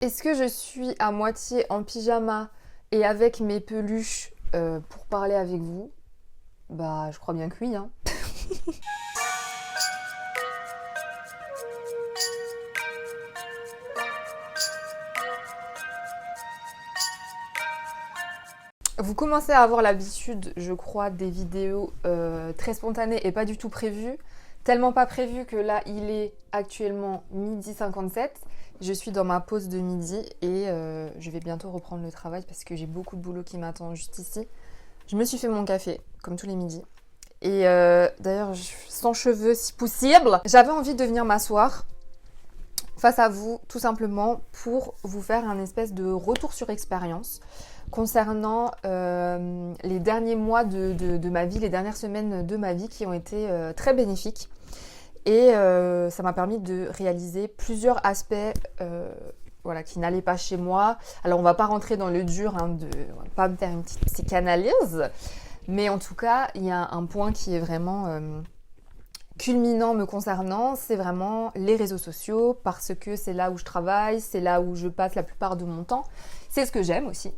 Est-ce que je suis à moitié en pyjama et avec mes peluches pour parler avec vous? Bah, je crois bien que oui, hein. Vous commencez à avoir l'habitude, je crois, des vidéos très spontanées et pas du tout prévues. Tellement pas prévues que là, il est actuellement 12h57. Je suis dans ma pause de midi et je vais bientôt reprendre le travail parce que j'ai beaucoup de boulot qui m'attend juste ici. Je me suis fait mon café, comme tous les midis. Et d'ailleurs, sans cheveux si possible. J'avais envie de venir m'asseoir face à vous, tout simplement, pour vous faire un espèce de retour sur expérience concernant les derniers mois de ma vie, les dernières semaines de ma vie qui ont été très bénéfiques. Et ça m'a permis de réaliser plusieurs aspects voilà, qui n'allaient pas chez moi. Alors, on va pas rentrer dans le dur, hein, on va pas me faire une petite psychanalyse. Mais en tout cas, il y a un point qui est vraiment culminant me concernant, c'est vraiment les réseaux sociaux, parce que c'est là où je travaille, c'est là où je passe la plupart de mon temps. C'est ce que j'aime aussi.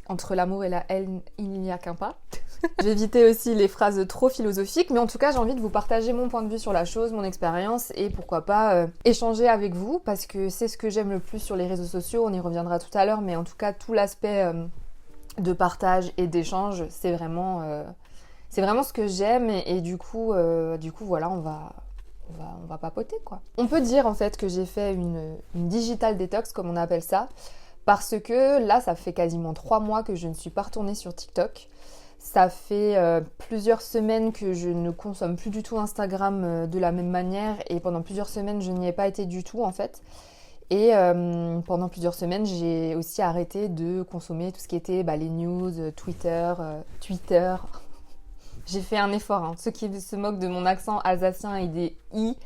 Entre l'amour et la haine, il n'y a qu'un pas. J'ai évité aussi les phrases trop philosophiques, mais en tout cas, j'ai envie de vous partager mon point de vue sur la chose, mon expérience, et pourquoi pas échanger avec vous, parce que c'est ce que j'aime le plus sur les réseaux sociaux. On y reviendra tout à l'heure, mais en tout cas, tout l'aspect de partage et d'échange, c'est vraiment ce que j'aime et du coup voilà, on va papoter quoi. On peut dire en fait que j'ai fait une digital detox comme on appelle ça, parce que là ça fait quasiment 3 mois que je ne suis pas retournée sur TikTok. Ça fait plusieurs semaines que je ne consomme plus du tout Instagram de la même manière et pendant plusieurs semaines je n'y ai pas été du tout en fait. Et pendant plusieurs semaines, j'ai aussi arrêté de consommer tout ce qui était les news, Twitter. J'ai fait un effort, hein. Ceux qui se moquent de mon accent alsacien et des i,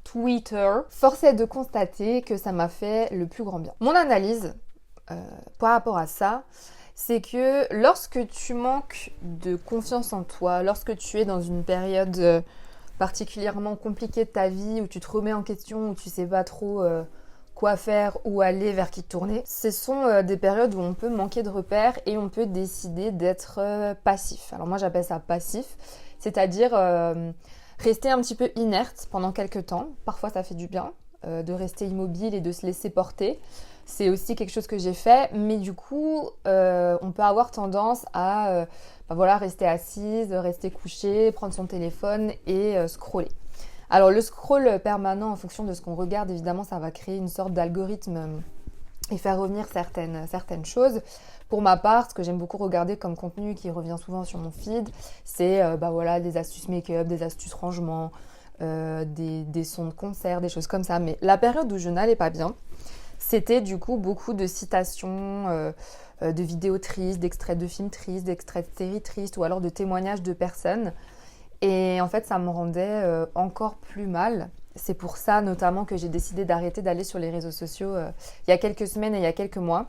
Twitter. Force est de constater que ça m'a fait le plus grand bien. Mon analyse par rapport à ça, c'est que lorsque tu manques de confiance en toi, lorsque tu es dans une période particulièrement compliquée de ta vie, où tu te remets en question, où tu sais pas trop quoi faire, où aller, vers qui te tourner. Ce sont des périodes où on peut manquer de repères et on peut décider d'être passif. Alors moi j'appelle ça passif, c'est-à-dire rester un petit peu inerte pendant quelques temps. Parfois ça fait du bien de rester immobile et de se laisser porter. C'est aussi quelque chose que j'ai fait, mais du coup on peut avoir tendance à rester assise, rester couchée, prendre son téléphone et scroller. Alors le scroll permanent en fonction de ce qu'on regarde, évidemment, ça va créer une sorte d'algorithme et faire revenir certaines choses. Pour ma part, ce que j'aime beaucoup regarder comme contenu qui revient souvent sur mon feed, c'est des astuces make-up, des astuces rangement, des sons de concert, des choses comme ça. Mais la période où je n'allais pas bien, c'était du coup beaucoup de citations, de vidéos tristes, d'extraits de films tristes, d'extraits de séries tristes ou alors de témoignages de personnes. Et en fait, ça me rendait encore plus mal. C'est pour ça notamment que j'ai décidé d'arrêter d'aller sur les réseaux sociaux il y a quelques semaines et il y a quelques mois.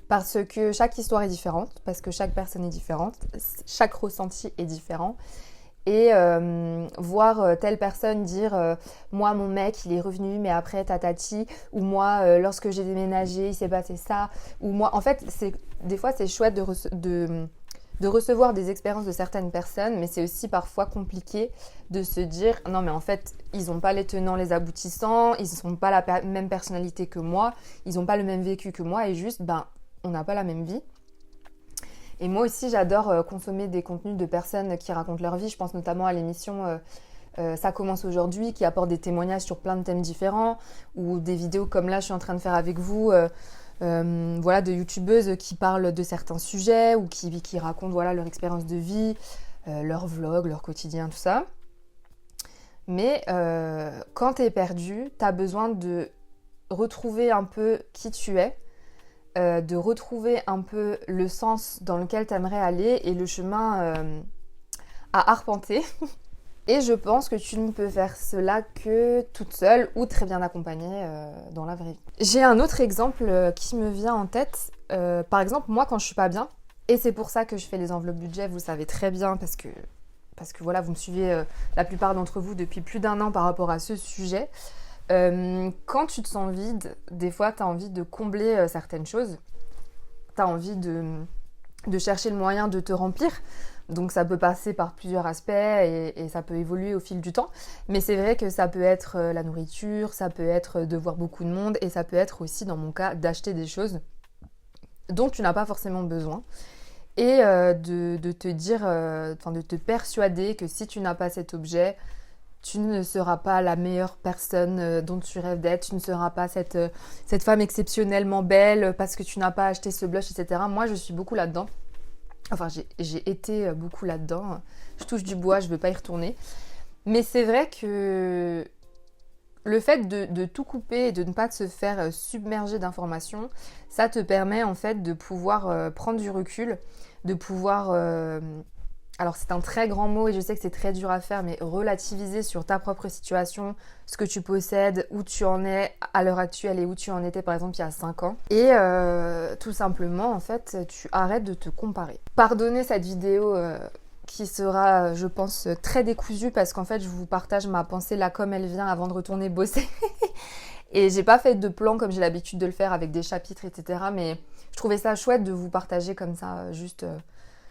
Parce que chaque histoire est différente, parce que chaque personne est différente, chaque ressenti est différent. Et voir telle personne dire moi mon mec il est revenu mais après tatati, ou moi lorsque j'ai déménagé il s'est passé ça, ou moi en fait des fois c'est chouette de recevoir des expériences de certaines personnes, mais c'est aussi parfois compliqué de se dire non mais en fait ils n'ont pas les tenants les aboutissants, ils ne sont pas la même personnalité que moi, ils n'ont pas le même vécu que moi et juste on n'a pas la même vie. Et moi aussi j'adore consommer des contenus de personnes qui racontent leur vie. Je pense notamment à l'émission Ça commence aujourd'hui, qui apporte des témoignages sur plein de thèmes différents, ou des vidéos comme là je suis en train de faire avec vous, de youtubeuses qui parlent de certains sujets ou qui racontent leur expérience de vie, leur vlog, leur quotidien, tout ça. Mais quand t'es perdu, t'as besoin de retrouver un peu qui tu es, de retrouver un peu le sens dans lequel t'aimerais aller et le chemin à arpenter. Et je pense que tu ne peux faire cela que toute seule ou très bien accompagnée dans la vraie vie. J'ai un autre exemple qui me vient en tête. Par exemple, moi quand je suis pas bien, et c'est pour ça que je fais les enveloppes budget, vous le savez très bien, parce que voilà, vous me suivez la plupart d'entre vous depuis plus d'1 an par rapport à ce sujet. Quand tu te sens vide, des fois, tu as envie de combler certaines choses. Tu as envie de chercher le moyen de te remplir. Donc ça peut passer par plusieurs aspects et ça peut évoluer au fil du temps. Mais c'est vrai que ça peut être la nourriture, ça peut être de voir beaucoup de monde et ça peut être aussi, dans mon cas, d'acheter des choses dont tu n'as pas forcément besoin. Et de te dire, de te persuader que si tu n'as pas cet objet, tu ne seras pas la meilleure personne dont tu rêves d'être, tu ne seras pas cette femme exceptionnellement belle parce que tu n'as pas acheté ce blush, etc. Moi, je suis beaucoup là-dedans. Enfin, j'ai été beaucoup là-dedans. Je touche du bois, je ne veux pas y retourner. Mais c'est vrai que le fait de tout couper et de ne pas se faire submerger d'informations, ça te permet en fait de pouvoir prendre du recul, de pouvoir... alors c'est un très grand mot et je sais que c'est très dur à faire, mais relativiser sur ta propre situation, ce que tu possèdes, où tu en es à l'heure actuelle et où tu en étais par exemple il y a 5 ans. Et tout simplement en fait tu arrêtes de te comparer. Pardonnez cette vidéo qui sera je pense très décousue parce qu'en fait je vous partage ma pensée là comme elle vient avant de retourner bosser. Et j'ai pas fait de plan comme j'ai l'habitude de le faire avec des chapitres etc. Mais je trouvais ça chouette de vous partager comme ça juste...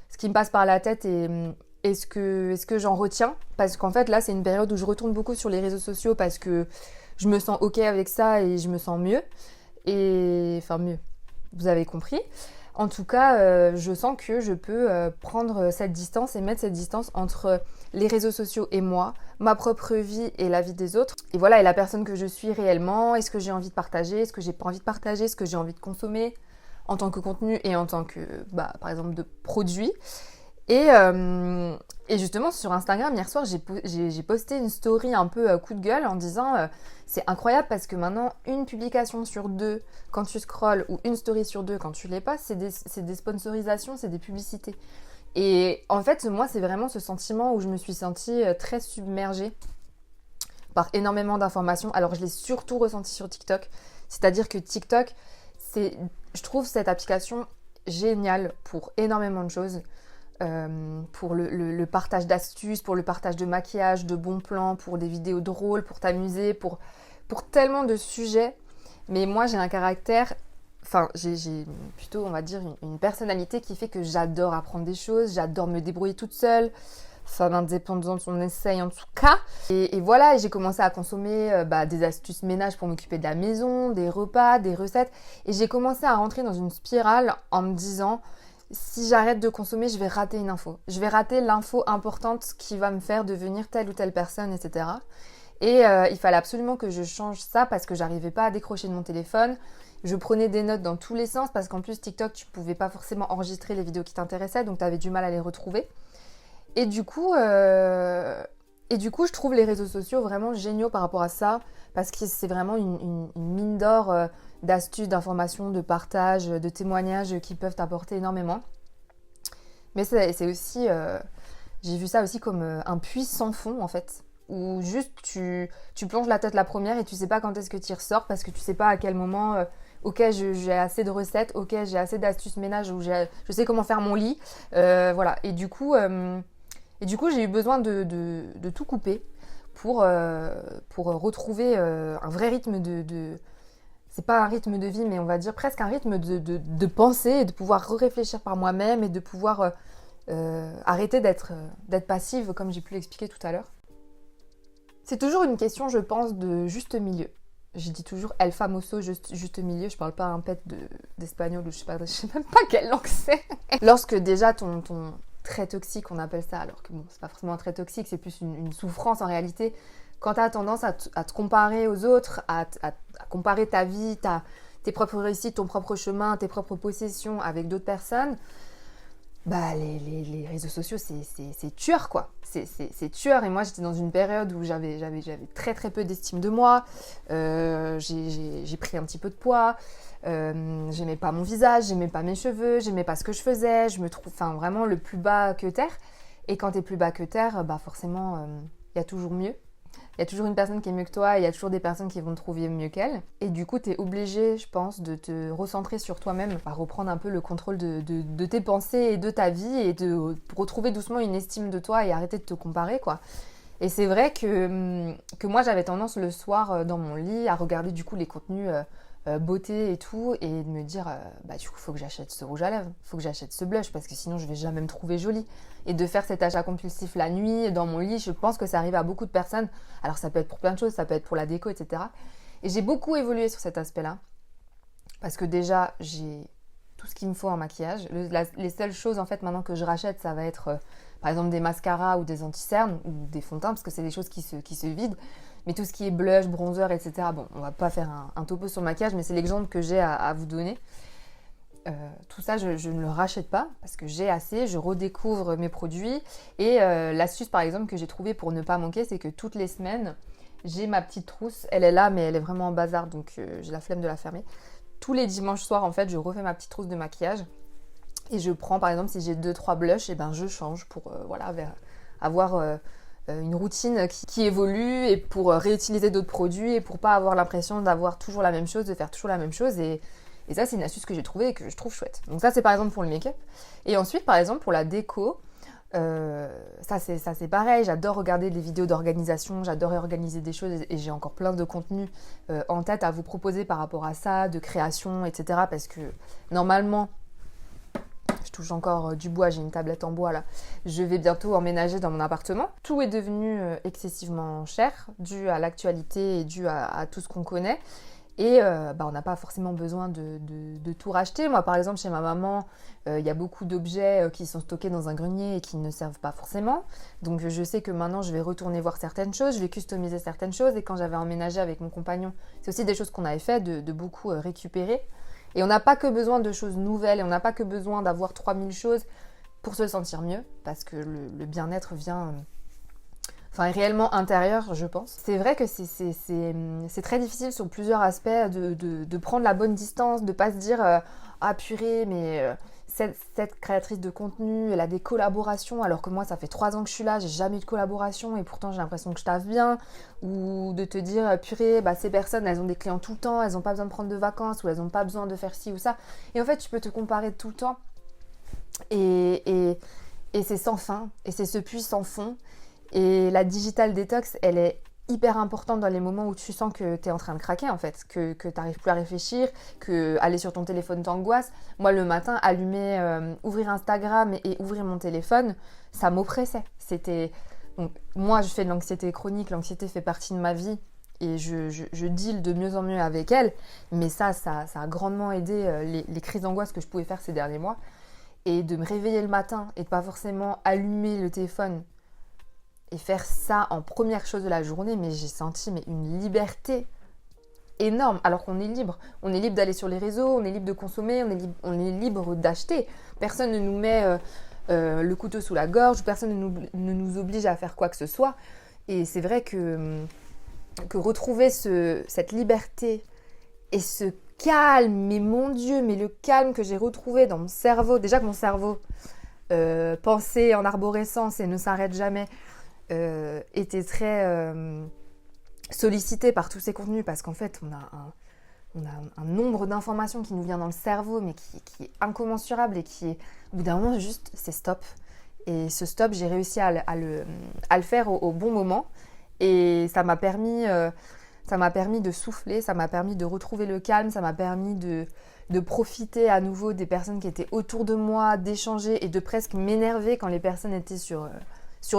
ce qui me passe par la tête et ce que j'en retiens. Parce qu'en fait, là, c'est une période où je retourne beaucoup sur les réseaux sociaux parce que je me sens OK avec ça et je me sens mieux. Enfin, mieux, vous avez compris. En tout cas, je sens que je peux prendre cette distance et mettre cette distance entre les réseaux sociaux et moi, ma propre vie et la vie des autres. Et voilà, et la personne que je suis réellement, est-ce que j'ai envie de partager, est-ce que j'ai pas envie de partager, est-ce que j'ai envie de consommer en tant que contenu et en tant que, par exemple, de produit. Et justement, sur Instagram, hier soir, j'ai posté une story un peu coup de gueule en disant c'est incroyable parce que maintenant, une publication sur 2 quand tu scrolles ou une story sur 2 quand tu les passes, c'est des sponsorisations, c'est des publicités. Et en fait, moi, c'est vraiment ce sentiment où je me suis sentie très submergée par énormément d'informations. Alors, je l'ai surtout ressenti sur TikTok. C'est-à-dire que TikTok, je trouve cette application géniale pour énormément de choses. Pour le partage d'astuces, pour le partage de maquillage, de bons plans, pour des vidéos drôles, pour t'amuser, pour tellement de sujets. Mais moi, j'ai un caractère... Enfin, j'ai plutôt, on va dire, une personnalité qui fait que j'adore apprendre des choses, j'adore me débrouiller toute seule. Femme indépendante, on essaye en tout cas. Et voilà, j'ai commencé à consommer des astuces ménage pour m'occuper de la maison, des repas, des recettes. Et j'ai commencé à rentrer dans une spirale en me disant, si j'arrête de consommer, je vais rater une info. Je vais rater l'info importante qui va me faire devenir telle ou telle personne, etc. Et il fallait absolument que je change ça parce que j'arrivais pas à décrocher de mon téléphone. Je prenais des notes dans tous les sens parce qu'en plus, TikTok, tu pouvais pas forcément enregistrer les vidéos qui t'intéressaient, donc tu avais du mal à les retrouver. Et du coup, je trouve les réseaux sociaux vraiment géniaux par rapport à ça, parce que c'est vraiment une mine d'or d'astuces, d'informations, de partage, de témoignages qui peuvent t'apporter énormément. Mais c'est aussi, j'ai vu ça aussi comme un puits sans fond en fait, où juste tu plonges la tête la première et tu sais pas quand est-ce que tu y ressors, parce que tu sais pas à quel moment... ok, j'ai assez de recettes, ok, j'ai assez d'astuces ménage, ou je sais comment faire mon lit, voilà. Et du coup, j'ai eu besoin de tout couper pour retrouver un vrai rythme c'est pas un rythme de vie, mais on va dire presque un rythme de pensée, et de pouvoir réfléchir par moi-même et de pouvoir arrêter d'être passive, comme j'ai pu l'expliquer tout à l'heure. C'est toujours une question, je pense, de juste milieu. Je dis toujours el famoso juste milieu, je parle pas un pet d'espagnol ou je sais même pas quelle langue c'est. Lorsque déjà ton trait toxique, on appelle ça, alors que bon, c'est pas forcément un trait toxique, c'est plus une souffrance en réalité. Quand tu as tendance à te comparer aux autres, à comparer ta vie, tes propres réussites, ton propre chemin, tes propres possessions avec d'autres personnes, les réseaux sociaux, c'est tueur, quoi. C'est tueur. Et moi, j'étais dans une période où j'avais très très peu d'estime de moi. J'ai pris un petit peu de poids. J'aimais pas mon visage, j'aimais pas mes cheveux, j'aimais pas ce que je faisais. Je me trouve vraiment le plus bas que terre. Et quand t'es plus bas que terre, forcément, il y a toujours mieux. Il y a toujours une personne qui est mieux que toi et il y a toujours des personnes qui vont te trouver mieux qu'elle. Et du coup, tu es obligé, je pense, de te recentrer sur toi-même, reprendre un peu le contrôle de tes pensées et de ta vie et de retrouver doucement une estime de toi et arrêter de te comparer, quoi. Et c'est vrai que moi, j'avais tendance le soir dans mon lit à regarder du coup les contenus beauté et tout, et de me dire, bah du coup, faut que j'achète ce rouge à lèvres, faut que j'achète ce blush, parce que sinon, je vais jamais me trouver jolie. Et de faire cet achat compulsif la nuit, dans mon lit, je pense que ça arrive à beaucoup de personnes. Alors, ça peut être pour plein de choses, ça peut être pour la déco, etc. Et j'ai beaucoup évolué sur cet aspect-là, parce que déjà, j'ai tout ce qu'il me faut en maquillage. Les seules choses, en fait, maintenant que je rachète, ça va être, par exemple, des mascaras ou des anti-cernes, ou des fonds de teint, parce que c'est des choses qui se vident. Mais tout ce qui est blush, bronzer, etc., bon, on va pas faire un topo sur le maquillage, mais c'est l'exemple que j'ai à vous donner. Tout ça, je ne le rachète pas, parce que j'ai assez, je redécouvre mes produits. Et l'astuce, par exemple, que j'ai trouvée pour ne pas manquer, c'est que toutes les semaines, j'ai ma petite trousse. Elle est là, mais elle est vraiment en bazar, donc j'ai la flemme de la fermer. Tous les dimanches soirs, en fait, je refais ma petite trousse de maquillage. Et je prends, par exemple, si j'ai 2-3 blushs, et ben je change pour avoir une routine qui évolue, et pour réutiliser d'autres produits, et pour pas avoir l'impression d'avoir toujours la même chose, de faire toujours la même chose. Et ça, c'est une astuce que j'ai trouvée et que je trouve chouette. Donc ça, c'est par exemple pour le make-up. Et ensuite, par exemple, pour la déco, ça c'est pareil. J'adore regarder des vidéos d'organisation, j'adore organiser des choses, et j'ai encore plein de contenus en tête à vous proposer par rapport à ça, de création, etc. Parce que normalement, je touche encore du bois, j'ai une tablette en bois là. Je vais bientôt emménager dans mon appartement. Tout est devenu excessivement cher, dû à l'actualité et dû à tout ce qu'on connaît. Et on n'a pas forcément besoin de tout racheter. Moi, par exemple, chez ma maman, il y a beaucoup d'objets qui sont stockés dans un grenier et qui ne servent pas forcément. Donc, je sais que maintenant, je vais retourner voir certaines choses, je vais customiser certaines choses. Et quand j'avais emménagé avec mon compagnon, c'est aussi des choses qu'on avait fait, de beaucoup récupérer. Et on n'a pas que besoin de choses nouvelles, et on n'a pas que besoin d'avoir 3000 choses pour se sentir mieux, parce que le bien-être vient... est réellement intérieur, je pense. C'est vrai que c'est très difficile sur plusieurs aspects de prendre la bonne distance, de pas se dire ah purée, mais cette créatrice de contenu, elle a des collaborations, alors que moi ça fait 3 ans que je suis là, j'ai jamais eu de collaboration et pourtant j'ai l'impression que je taffe bien. Ou de te dire purée, ces personnes elles ont des clients tout le temps, elles n'ont pas besoin de prendre de vacances, ou elles n'ont pas besoin de faire ci ou ça. Et en fait tu peux te comparer tout le temps et c'est sans fin, et c'est ce puits sans fond. Et la digital detox, elle est hyper importante dans les moments où tu sens que tu es en train de craquer en fait, que tu n'arrives plus à réfléchir, que aller sur ton téléphone t'angoisse. Moi le matin, ouvrir Instagram et ouvrir mon téléphone, ça m'oppressait. Donc, moi je fais de l'anxiété chronique, l'anxiété fait partie de ma vie et je deal de mieux en mieux avec elle, mais ça a grandement aidé les crises d'angoisse que je pouvais faire ces derniers mois. Et de me réveiller le matin et de pas forcément allumer le téléphone et faire ça en première chose de la journée, mais j'ai senti une liberté énorme, alors qu'on est libre. On est libre d'aller sur les réseaux, on est libre de consommer, on est libre d'acheter. Personne ne nous met le couteau sous la gorge, personne ne nous oblige à faire quoi que ce soit. Et c'est vrai que retrouver cette liberté et ce calme, mais mon Dieu, mais le calme que j'ai retrouvé dans mon cerveau, déjà que mon cerveau pensait en arborescence et ne s'arrête jamais, était très sollicité par tous ces contenus, parce qu'en fait on a un nombre d'informations qui nous vient dans le cerveau, mais qui est incommensurable, et qui est, au bout d'un moment, juste c'est stop. Et ce stop, j'ai réussi à le faire au bon moment, et ça m'a permis de souffler, ça m'a permis de retrouver le calme, ça m'a permis de profiter à nouveau des personnes qui étaient autour de moi, d'échanger et de presque m'énerver quand les personnes étaient sur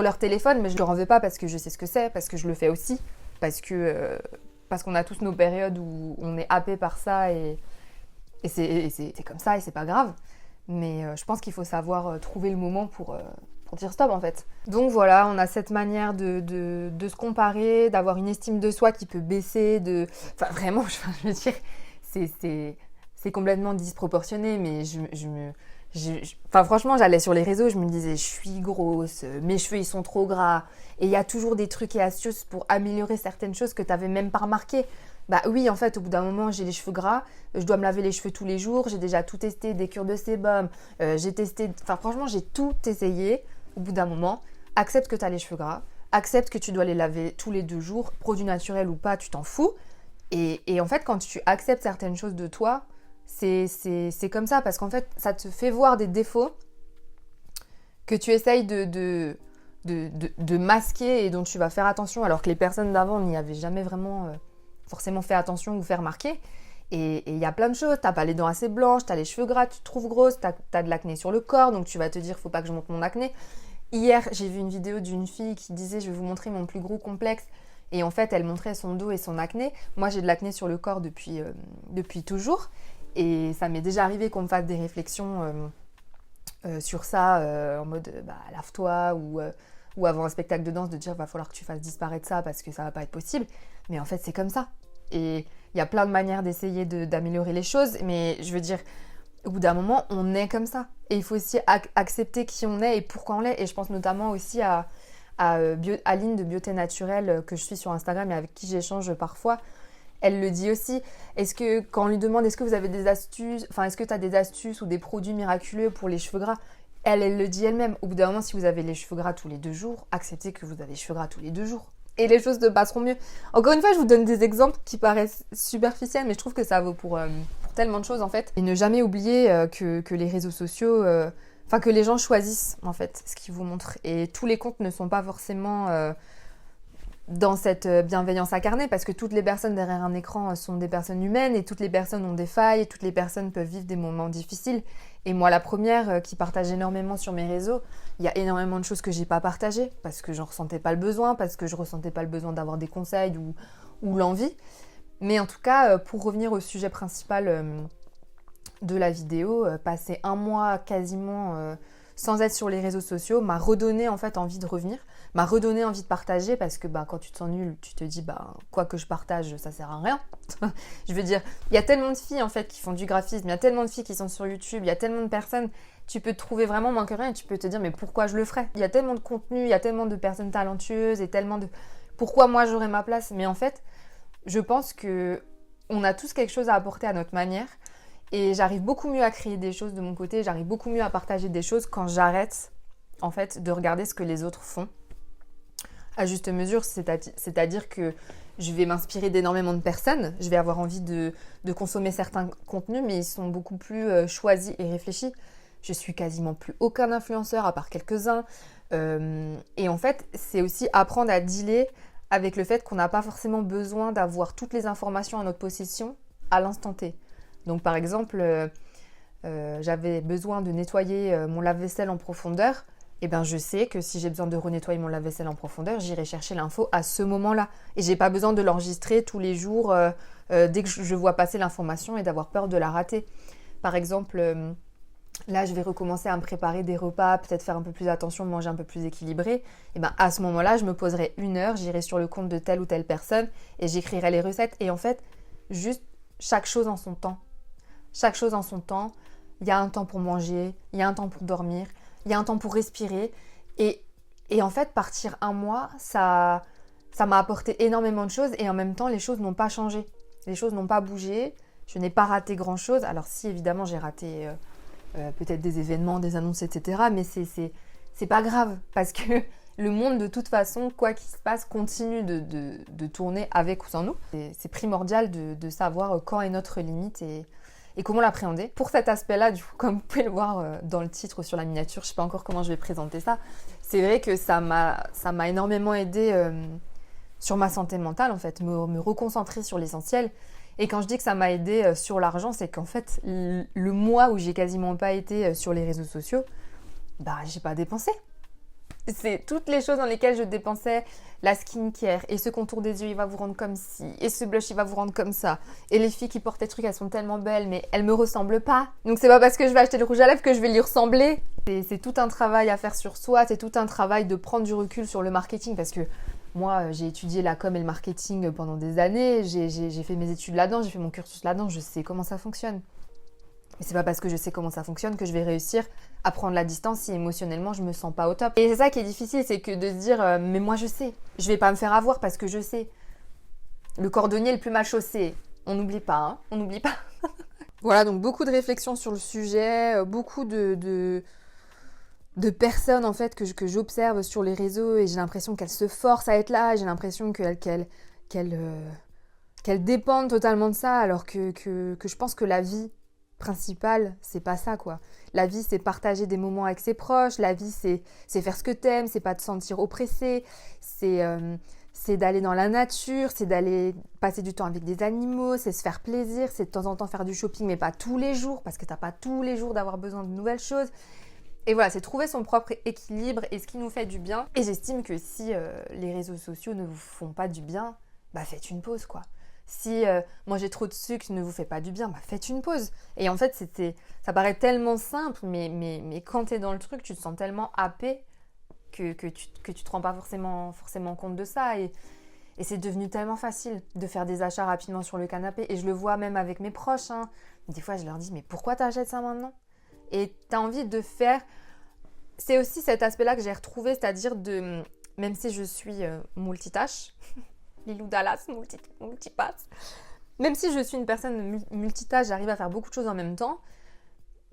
leur téléphone. Mais je ne leur en veux pas, parce que je sais ce que c'est, parce que je le fais aussi, parce qu'on a tous nos périodes où on est happé par ça, et c'est comme ça, et c'est pas grave. Mais je pense qu'il faut savoir trouver le moment pour dire stop en fait. Donc voilà, on a cette manière de se comparer, d'avoir une estime de soi qui peut baisser, enfin vraiment, je veux dire, c'est complètement disproportionné, mais franchement, j'allais sur les réseaux, je me disais, je suis grosse, mes cheveux ils sont trop gras, et il y a toujours des trucs et astuces pour améliorer certaines choses que tu n'avais même pas remarqué. Bah oui, en fait, au bout d'un moment, j'ai les cheveux gras, je dois me laver les cheveux tous les jours, j'ai déjà tout testé, des cures de sébum, franchement, j'ai tout essayé. Au bout d'un moment, accepte que tu as les cheveux gras, accepte que tu dois les laver tous les 2 jours, produit naturel ou pas, tu t'en fous. Et en fait, quand tu acceptes certaines choses de toi, c'est comme ça, parce qu'en fait, ça te fait voir des défauts que tu essayes de de masquer et dont tu vas faire attention, alors que les personnes d'avant n'y avaient jamais vraiment forcément fait attention ou fait remarquer. Et il y a plein de choses, t'as pas les dents assez blanches, t'as les cheveux gras, tu te trouves grosse, t'as de l'acné sur le corps, donc tu vas te dire faut pas que je monte mon acné. Hier, j'ai vu une vidéo d'une fille qui disait je vais vous montrer mon plus gros complexe, et en fait elle montrait son dos et son acné. Moi j'ai de l'acné sur le corps depuis toujours, et ça m'est déjà arrivé qu'on me fasse des réflexions sur ça, en mode lave-toi, ou avant un spectacle de danse de dire va falloir que tu fasses disparaître ça parce que ça va pas être possible. Mais en fait c'est comme ça. Et il y a plein de manières d'essayer d'améliorer les choses, mais je veux dire, au bout d'un moment, on est comme ça. Et il faut aussi accepter qui on est et pourquoi on l'est. Et je pense notamment aussi à Aline de Beauté Naturelle, que je suis sur Instagram et avec qui j'échange parfois. Elle le dit aussi. Est-ce que, quand on lui demande est-ce que vous avez des astuces, enfin est-ce que tu as des astuces ou des produits miraculeux pour les cheveux gras, elle le dit elle-même. Au bout d'un moment, si vous avez les cheveux gras tous les 2 jours, acceptez que vous avez les cheveux gras tous les 2 jours. Et les choses se passeront mieux. Encore une fois, je vous donne des exemples qui paraissent superficiels, mais je trouve que ça vaut pour tellement de choses en fait. Et ne jamais oublier que les réseaux sociaux, que les gens choisissent en fait ce qu'ils vous montrent. Et tous les comptes ne sont pas forcément dans cette bienveillance incarnée, parce que toutes les personnes derrière un écran sont des personnes humaines, et toutes les personnes ont des failles, et toutes les personnes peuvent vivre des moments difficiles. Et moi, la première qui partage énormément sur mes réseaux, il y a énormément de choses que j'ai pas partagées, parce que j'en ressentais pas le besoin, parce que je ressentais pas le besoin d'avoir des conseils ou l'envie. Mais en tout cas, pour revenir au sujet principal de la vidéo, passer 1 mois quasiment sans être sur les réseaux sociaux m'a redonné en fait envie de revenir, m'a redonné envie de partager, parce que quand tu te sens nul, tu te dis quoi que je partage, ça sert à rien. Je veux dire, il y a tellement de filles en fait qui font du graphisme, il y a tellement de filles qui sont sur YouTube, il y a tellement de personnes, tu peux te trouver vraiment moins que rien et tu peux te dire mais pourquoi je le ferais ? Il y a tellement de contenu, il y a tellement de personnes talentueuses et tellement de... Pourquoi moi j'aurais ma place ? Mais en fait, je pense que on a tous quelque chose à apporter à notre manière. Et j'arrive beaucoup mieux à créer des choses de mon côté, j'arrive beaucoup mieux à partager des choses quand j'arrête en fait de regarder ce que les autres font à juste mesure, c'est-à-dire que je vais m'inspirer d'énormément de personnes, je vais avoir envie de consommer certains contenus, mais ils sont beaucoup plus choisis et réfléchis. Je suis quasiment plus aucun influenceur à part quelques-uns. Et en fait, c'est aussi apprendre à dealer avec le fait qu'on n'a pas forcément besoin d'avoir toutes les informations à notre possession à l'instant T. Donc par exemple, j'avais besoin de nettoyer mon lave-vaisselle en profondeur. Et bien je sais que si j'ai besoin de renettoyer mon lave-vaisselle en profondeur, j'irai chercher l'info à ce moment-là. Et j'ai pas besoin de l'enregistrer tous les jours dès que je vois passer l'information et d'avoir peur de la rater. Par exemple, là je vais recommencer à me préparer des repas, peut-être faire un peu plus attention, manger un peu plus équilibré. Et bien à ce moment-là, je me poserai 1 heure, j'irai sur le compte de telle ou telle personne et j'écrirai les recettes. Et en fait, juste chaque chose en son temps. Chaque chose en son temps. Il y a un temps pour manger, il y a un temps pour dormir, il y a un temps pour respirer. Et en fait, partir 1 mois, ça m'a apporté énormément de choses. Et en même temps, les choses n'ont pas changé. Les choses n'ont pas bougé. Je n'ai pas raté grand-chose. Alors si, évidemment, j'ai raté peut-être des événements, des annonces, etc. Mais c'est pas grave. Parce que le monde, de toute façon, quoi qu'il se passe, continue de tourner avec ou sans nous. C'est primordial de savoir quand est notre limite et comment l'appréhender. Pour cet aspect-là, du coup, comme vous pouvez le voir dans le titre sur la miniature, je ne sais pas encore comment je vais présenter ça, c'est vrai que ça m'a énormément aidé sur ma santé mentale, en fait, me reconcentrer sur l'essentiel. Et quand je dis que ça m'a aidé sur l'argent, c'est qu'en fait, le mois où j'ai quasiment pas été sur les réseaux sociaux, j'ai pas dépensé. C'est toutes les choses dans lesquelles je dépensais, la skincare, et ce contour des yeux il va vous rendre comme ci, et ce blush il va vous rendre comme ça, et les filles qui portent des trucs elles sont tellement belles mais elles me ressemblent pas, donc c'est pas parce que je vais acheter le rouge à lèvres que je vais lui ressembler. C'est tout un travail à faire sur soi, c'est tout un travail de prendre du recul sur le marketing, parce que moi j'ai étudié la com et le marketing pendant des années, j'ai fait mes études là-dedans, j'ai fait mon cursus là-dedans, je sais comment ça fonctionne. Mais c'est pas parce que je sais comment ça fonctionne que je vais réussir à prendre la distance si émotionnellement je me sens pas au top. Et c'est ça qui est difficile, c'est que de se dire mais moi je sais, je vais pas me faire avoir parce que je sais. Le cordonnier le plus mal chaussé, on n'oublie pas, hein, on n'oublie pas. Voilà, donc beaucoup de réflexions sur le sujet, beaucoup de personnes en fait que j'observe sur les réseaux et j'ai l'impression qu'elles se forcent à être là, j'ai l'impression qu'elles dépendent totalement de ça, alors que je pense que la vie principal, c'est pas ça, quoi. La vie, c'est partager des moments avec ses proches. La vie, c'est faire ce que t'aimes, c'est pas te sentir oppressé. C'est d'aller dans la nature, c'est d'aller passer du temps avec des animaux, c'est se faire plaisir, c'est de temps en temps faire du shopping, mais pas tous les jours, parce que t'as pas tous les jours d'avoir besoin de nouvelles choses. Et voilà, c'est trouver son propre équilibre et ce qui nous fait du bien. Et j'estime que si les réseaux sociaux ne vous font pas du bien, bah faites une pause, quoi. Si manger trop de sucre ne vous fait pas du bien, bah faites une pause. Et en fait, ça paraît tellement simple, mais quand t'es dans le truc, tu te sens tellement happé que tu te rends pas forcément compte de ça. Et c'est devenu tellement facile de faire des achats rapidement sur le canapé. Et je le vois même avec mes proches, hein. Des fois, je leur dis, mais pourquoi t'achètes ça maintenant ? Et t'as envie de faire... C'est aussi cet aspect-là que j'ai retrouvé, c'est-à-dire de... Même si je suis multitâche, Lilou Dallas, multipass, même si je suis une personne multitâche, j'arrive à faire beaucoup de choses en même temps,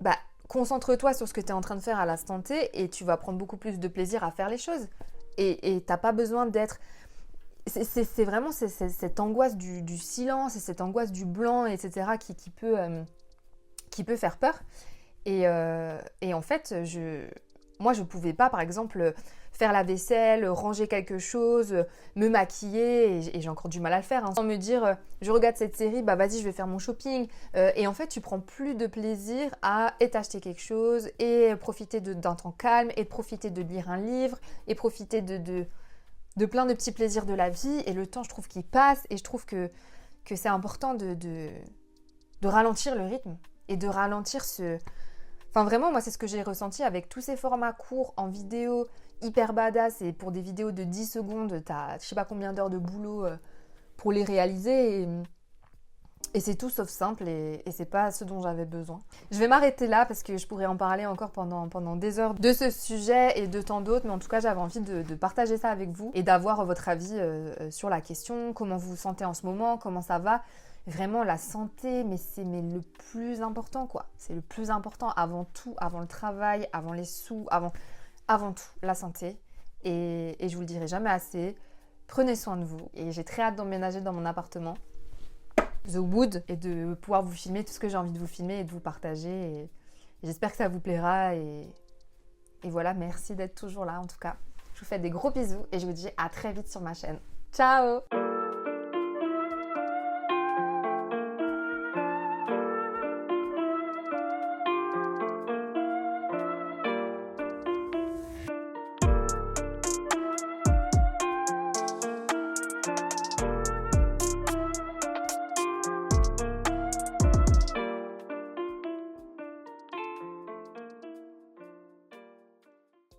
bah, concentre-toi sur ce que tu es en train de faire à l'instant T et tu vas prendre beaucoup plus de plaisir à faire les choses. Et t'as pas besoin d'être... C'est vraiment cette angoisse du silence et cette angoisse du blanc, etc. qui peut faire peur. Et en fait, moi, je pouvais pas, par exemple, faire la vaisselle, ranger quelque chose, me maquiller, et j'ai encore du mal à le faire, hein, sans me dire, je regarde cette série, bah vas-y, je vais faire mon shopping. Et en fait, tu prends plus de plaisir à t'acheter quelque chose, et profiter d'un temps calme, et profiter de lire un livre, et profiter de plein de petits plaisirs de la vie. Et le temps, je trouve qu'il passe, et je trouve que c'est important de ralentir le rythme, et de ralentir ce... Enfin vraiment, moi c'est ce que j'ai ressenti avec tous ces formats courts en vidéo, hyper badass, et pour des vidéos de 10 secondes, t'as je sais pas combien d'heures de boulot pour les réaliser, et c'est tout sauf simple, et c'est pas ce dont j'avais besoin. Je vais m'arrêter là parce que je pourrais en parler encore pendant des heures de ce sujet et de tant d'autres, mais en tout cas j'avais envie de partager ça avec vous et d'avoir votre avis sur la question, comment vous vous sentez en ce moment, comment ça va. Vraiment, la santé, mais c'est le plus important, quoi. C'est le plus important avant tout, avant le travail, avant les sous, avant tout, la santé. Et je vous le dirai jamais assez, prenez soin de vous. Et j'ai très hâte d'emménager dans mon appartement, The Wood, et de pouvoir vous filmer tout ce que j'ai envie de vous filmer et de vous partager. Et j'espère que ça vous plaira. Et voilà, merci d'être toujours là, en tout cas. Je vous fais des gros bisous et je vous dis à très vite sur ma chaîne. Ciao!